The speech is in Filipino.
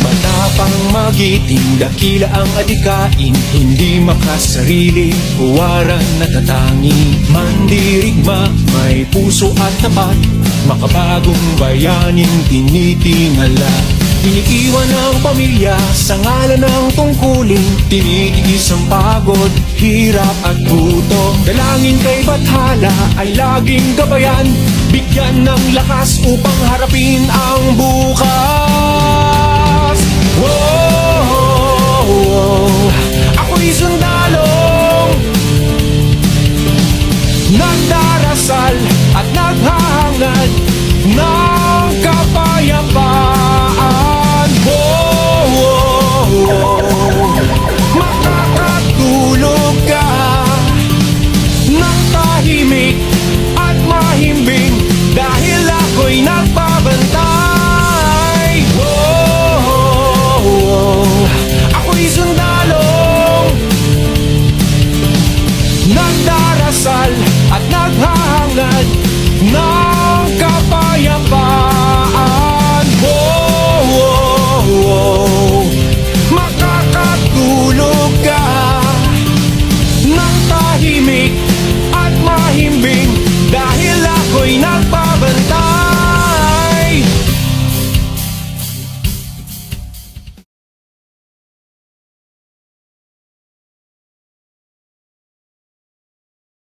Matapang magiting, dakila ang adikain, hindi makasarili, huwaran natatangi. Mandirigma, may puso at tapat, makabagong bayaning tinitingala. Iniiwan ang pamilya sa ngalan ng tungkulin, tinitigis ang pagod, hirap at gutom. Dalangin kay Bathala ay laging gabayan, bigyan ng lakas upang harapin ang bukas. Whoa, ako'y sundalong nagdarasal at naghahangad ng kapayapaan. Makakatulog ka ng tahimik at mahimbing dahil ako'y nagbabantay. Ako'y sundalong nagdarasal at naghahangad ng kapayapaan.